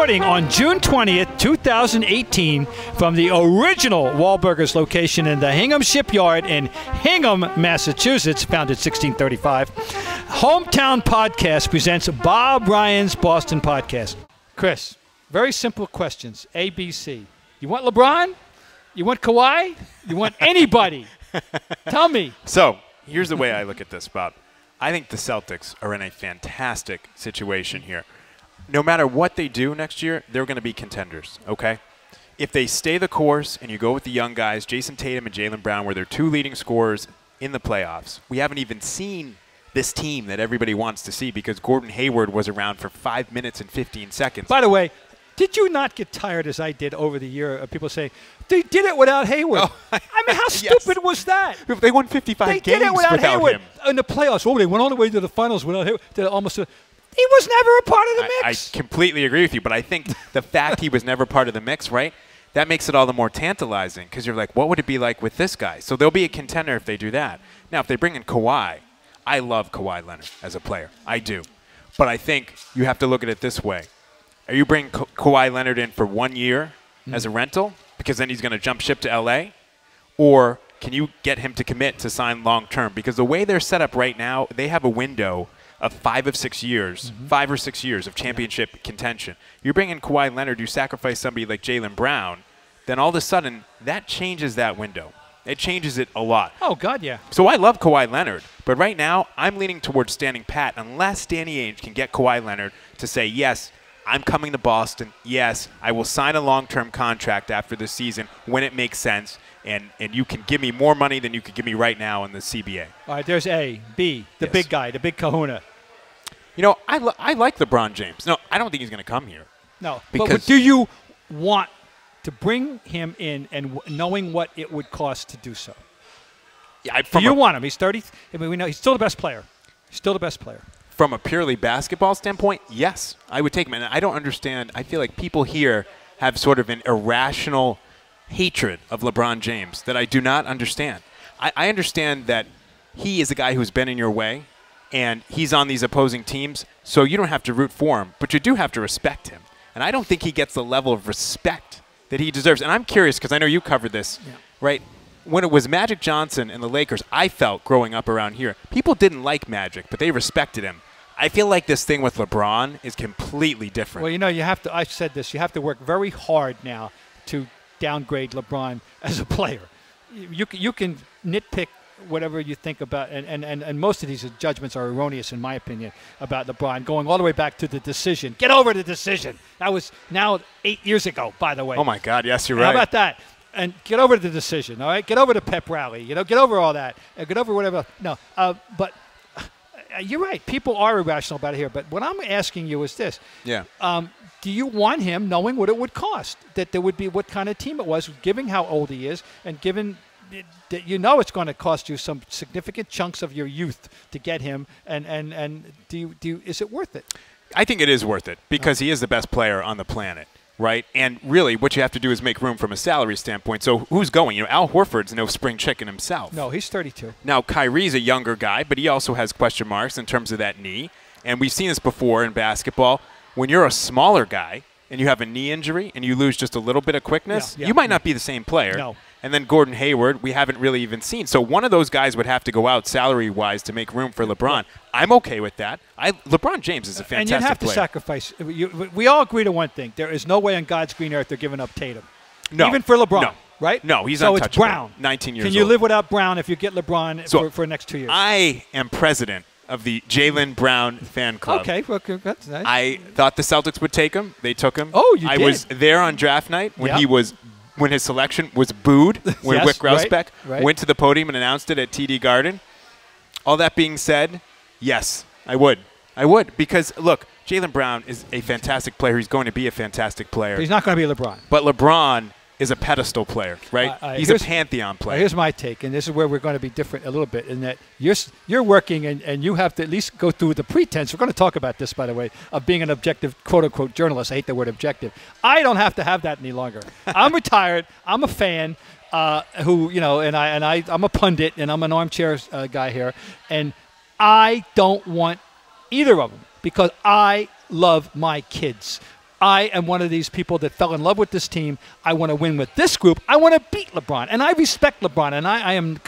Reporting on June 20th, 2018 from the original Wahlburgers location in the Hingham Shipyard in Hingham, Massachusetts, founded 1635. Hometown Podcast presents Bob Ryan's Boston Podcast. Chris, very simple questions, A, B, C. You want LeBron? You want Kawhi? You want anybody? Tell me. So here's the way I look at this, Bob. I think the Celtics are in a fantastic situation here. No matter what they do next year, they're going to be contenders, okay? If they stay the course and you go with the young guys, Jason Tatum and Jaylen Brown, where they're two leading scorers in the playoffs, we haven't even seen this team that everybody wants to see because Gordon Hayward was around for 5 minutes and 15 seconds. By the way, did you not get tired, as I did over the year, of people saying, they did it without Hayward? Oh, I mean, how stupid was that? They won 55 games did it without Hayward. him. In the playoffs, they went all the way to the finals without Hayward. He was never a part of the mix. I completely agree with you, but I think the fact he was never part of the mix, right, that makes it all the more tantalizing because you're like, what would it be like with this guy? So they'll be a contender if they do that. Now, if they bring in Kawhi, I love Kawhi Leonard as a player. I do. But I think you have to look at it this way. Are you bringing Kawhi Leonard in for 1 year as a rental because then he's going to jump ship to L.A.? Or can you get him to commit to sign long-term? Because the way they're set up right now, they have a window of 5 or 6 years, 5 or 6 years of championship contention. You bring in Kawhi Leonard, you sacrifice somebody like Jaylen Brown, then all of a sudden that changes that window. It changes it a lot. Oh, God, yeah. So I love Kawhi Leonard, but right now I'm leaning towards standing pat unless Danny Ainge can get Kawhi Leonard to say, yes, I'm coming to Boston. Yes, I will sign a long-term contract after this season when it makes sense, and you can give me more money than you could give me right now in the CBA. All right, there's A. B, the Yes. big guy, the big kahuna. You know, I like LeBron James. No, I don't think he's going to come here. No, Because but do you want to bring him in and knowing what it would cost to do so? Yeah, Do you want him? He's 30. I mean, we know he's still the best player. He's still the best player. From a purely basketball standpoint, yes, I would take him. And I don't understand. I feel like people here have sort of an irrational hatred of LeBron James that I do not understand. I understand that he is a guy who's been in your way, and he's on these opposing teams, so you don't have to root for him, but you do have to respect him. And I don't think he gets the level of respect that he deserves. And I'm curious, because I know you covered this, right? When it was Magic Johnson and the Lakers, I felt growing up around here, people didn't like Magic, but they respected him. I feel like this thing with LeBron is completely different. Well, you know, I've said this, you have to work very hard now to downgrade LeBron as a player. You can nitpick whatever you think about, and most of these judgments are erroneous, in my opinion, about LeBron, going all the way back to the decision. Get over the decision. That was now 8 years ago, by the way. Oh, my God, yes, you're right. How about that? And get over the decision, all right? Get over the pep rally. You know, get over all that. Get over whatever. No, but you're right. People are irrational about it here. But what I'm asking you is this. Yeah. Do you want him knowing what it would cost, that there would be what kind of team it was, given how old he is, and given that you know it's going to cost you some significant chunks of your youth to get him, and is it worth it? I think it is worth it because he is the best player on the planet, right? And really what you have to do is make room from a salary standpoint. So who's going? You know, Al Horford's no spring chicken himself. No, he's 32. Now, Kyrie's a younger guy, but he also has question marks in terms of that knee. And we've seen this before in basketball. When you're a smaller guy and you have a knee injury and you lose just a little bit of quickness, you might not be the same player. No. And then Gordon Hayward, we haven't really even seen. So one of those guys would have to go out salary-wise to make room for LeBron. I'm okay with that. LeBron James is a fantastic player. And you have to sacrifice. We all agree to one thing. There is no way on God's green earth they're giving up Tatum. No. Even for LeBron. No. Right? No, he's so untouchable. It's Brown. 19 years old. Can you live without Brown if you get LeBron for the next 2 years? I am president of the Jaylen Brown fan club. Okay, well, that's nice. I thought the Celtics would take him. They took him. Oh, you did? I was there on draft night when his selection was booed when Wick Grousbeck went to the podium and announced it at TD Garden. All that being said, yes, I would. I would because, look, Jaylen Brown is a fantastic player. He's going to be a fantastic player. But he's not going to be LeBron. But LeBron is a pedestal player, right? He's a pantheon player. Here's my take, and this is where we're going to be different a little bit, in that you're working and you have to at least go through the pretense. We're going to talk about this, by the way, of being an objective, quote-unquote, journalist. I hate the word objective. I don't have to have that any longer. I'm retired. I'm a fan who, you know, I'm a pundit, and I'm an armchair guy here, and I don't want either of them because I love my kids. I am one of these people that fell in love with this team. I want to win with this group. I want to beat LeBron, and I respect LeBron. And I am,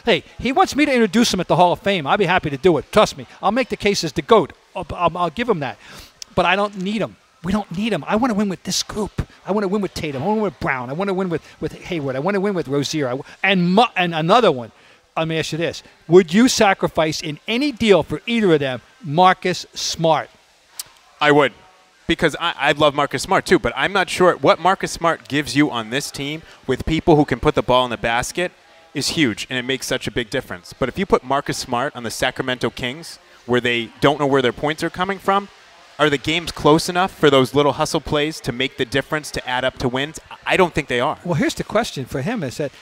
hey, he wants me to introduce him at the Hall of Fame. I'll be happy to do it. Trust me. I'll make the case as the GOAT. I'll give him that. But I don't need him. We don't need him. I want to win with this group. I want to win with Tatum. I want to win with Brown. I want to win with Hayward. I want to win with Rozier. And another one. Let me ask you this. Would you sacrifice in any deal for either of them Marcus Smart? I would. Because I love Marcus Smart too, but I'm not sure what Marcus Smart gives you on this team with people who can put the ball in the basket is huge, and it makes such a big difference. But if you put Marcus Smart on the Sacramento Kings, where they don't know where their points are coming from, are the games close enough for those little hustle plays to make the difference to add up to wins? I don't think they are. Well, here's the question for him is that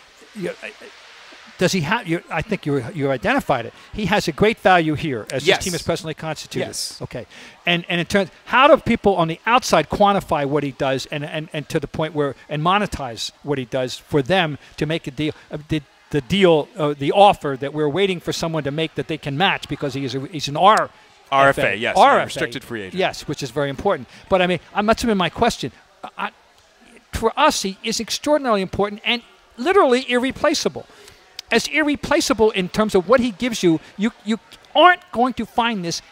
does he have – I think you identified it. He has a great value here as yes. his team is presently constituted. Yes. Okay. And in terms – how do people on the outside quantify what he does and to the point where – and monetize what he does for them to make a deal the offer that we're waiting for someone to make that they can match because he's an RFA, yes. RFA, restricted free agent. Yes, which is very important. But, I mean, that's been my question. For us, he is extraordinarily important and literally irreplaceable. As irreplaceable in terms of what he gives you, you aren't going to find this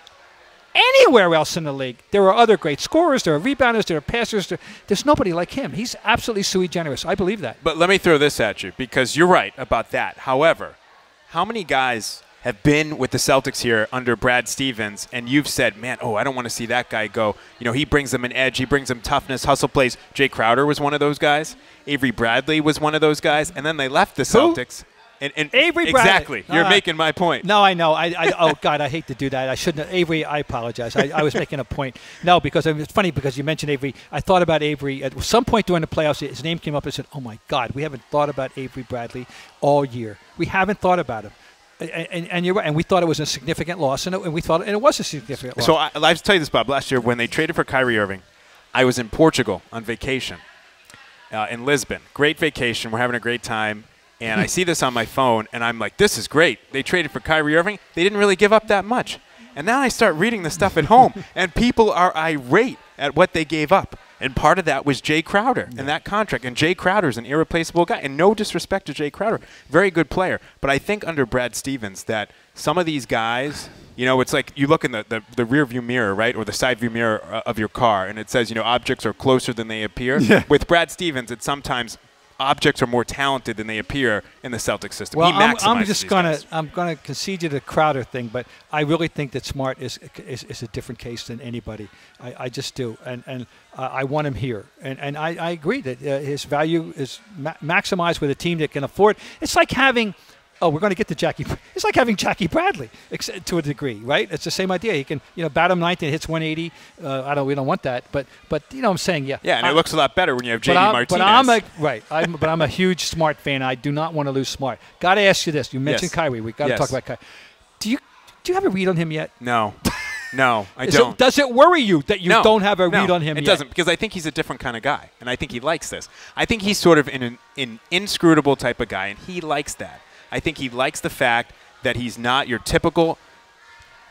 anywhere else in the league. There are other great scorers, there are rebounders, there are passers. There's nobody like him. He's absolutely sui generis. I believe that. But let me throw this at you because you're right about that. However, how many guys have been with the Celtics here under Brad Stevens, and you've said, man, I don't want to see that guy go. You know, he brings them an edge. He brings them toughness, hustle plays. Jay Crowder was one of those guys. Avery Bradley was one of those guys. And then they left the Celtics. And Avery Bradley. Exactly. You're making my point. No, I know. Oh, God, I hate to do that. I shouldn't. Avery, I apologize. I was making a point. No, because it's funny because you mentioned Avery. I thought about Avery. At some point during the playoffs, his name came up and I said, oh, my God, we haven't thought about Avery Bradley all year. We haven't thought about him. And you're right. And we thought it was a significant loss, and it was a significant loss. So I'll tell you this, Bob. Last year when they traded for Kyrie Irving, I was in Portugal on vacation in Lisbon. Great vacation. We're having a great time. And I see this on my phone, and I'm like, this is great. They traded for Kyrie Irving. They didn't really give up that much. And now I start reading the stuff at home, and people are irate at what they gave up. And part of that was Jay Crowder and that contract. And Jay Crowder's an irreplaceable guy. And no disrespect to Jay Crowder. Very good player. But I think under Brad Stevens that some of these guys, you know, it's like you look in the rear view mirror, right, or the side view mirror of your car, and it says, you know, objects are closer than they appear. Yeah. With Brad Stevens, it's sometimes – objects are more talented than they appear in the Celtics system. Well, he maximizes I'm just gonna concede you the Crowder thing, but I really think that Smart is a different case than anybody. I just do, and I want him here, and I agree that his value is maximized with a team that can afford. It's like having. Oh, we're going to get to Jackie. It's like having Jackie Bradley to a degree, right? It's the same idea. He can, bat him ninth and hits 180. We don't want that, but you know what I'm saying, yeah. Yeah, and it looks a lot better when you have J.D. Martinez. But I'm a huge Smart fan. I do not want to lose Smart. Got to ask you this. You mentioned Kyrie. We got to talk about Kyrie. Do you have a read on him yet? No. No, I don't. Does it worry you that you don't have a read on him yet? It doesn't, because I think he's a different kind of guy, and I think he likes this. I think he's sort of an inscrutable type of guy, and he likes that. I think he likes the fact that he's not your typical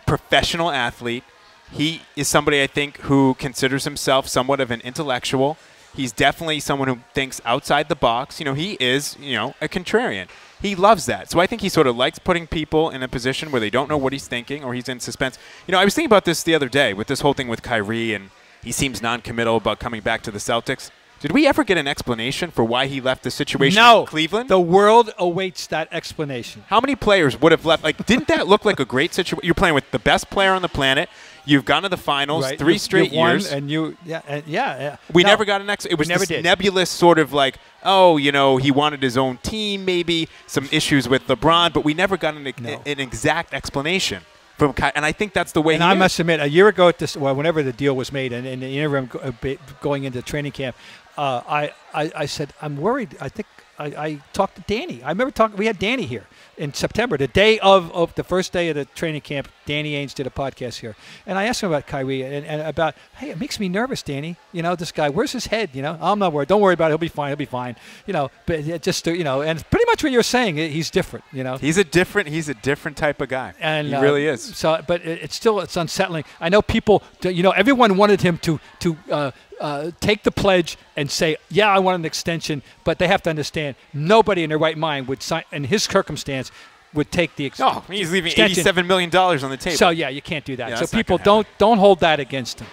professional athlete. He is somebody, I think, who considers himself somewhat of an intellectual. He's definitely someone who thinks outside the box. You know, he is, a contrarian. He loves that. So I think he sort of likes putting people in a position where they don't know what he's thinking or he's in suspense. I was thinking about this the other day with this whole thing with Kyrie, and he seems non-committal about coming back to the Celtics. Did we ever get an explanation for why he left the situation in Cleveland? The world awaits that explanation. How many players would have left? Like, didn't that look like a great situation? You're playing with the best player on the planet. You've gone to the finals 3 straight years. And We never got an explanation. It was this nebulous sort of like, he wanted his own team, maybe some issues with LeBron, but we never got an exact explanation. And I think that's the way. And I must admit, a year ago, whenever the deal was made, and in the interim going into training camp, I said I'm worried. I think I talked to Danny. I remember we had Danny here in September, the day of the first day of the training camp. Danny Ainge did a podcast here, and I asked him about Kyrie and about, hey, it makes me nervous, Danny. This guy, where's his head? I'm not worried. Don't worry about it. He'll be fine. He'll be fine. But just and pretty much what you're saying, he's different. He's a different type of guy. And he really is. So, but it's unsettling. I know people. Everyone wanted him to take the pledge and say, yeah, I want an extension, but they have to understand nobody in their right mind would sign, in his circumstance, would take the extension. He's leaving $87 million on the table. So, yeah, you can't do that. Yeah, so people don't hold that against him.